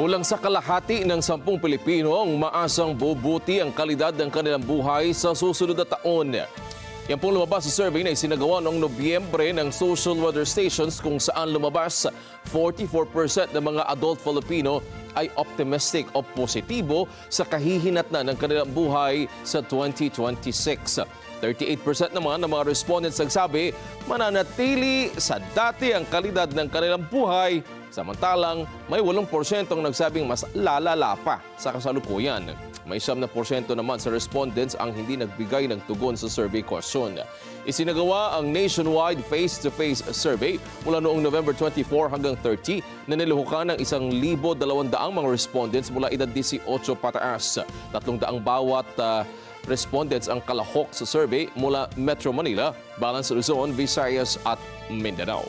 Kulang sa kalahati ng 10 Pilipino ang maasang bubuti ang kalidad ng kanilang buhay sa susunod na taon. Yan pong lumabas sa survey na isinagawa noong Nobyembre ng Social Weather Stations kung saan lumabas 44% ng mga adult Filipino ay optimistic o positibo sa kahihinatnan ng kanilang buhay sa 2026. 38% naman ng mga respondents nagsabi mananatili sa dati ang kalidad ng kanilang buhay, samantalang may 8% ang nagsabing mas lalala pa sa kasalukuyan. May 7% naman sa respondents ang hindi nagbigay ng tugon sa survey question. Isinagawa ang nationwide face-to-face survey mula noong November 24 hanggang 30 na niluhukan ng 1,200 mga respondents mula edad 18 pataas. 300 bawat respondents ang kalahok sa survey mula Metro Manila, Balance Luzon, Visayas at Mindanao.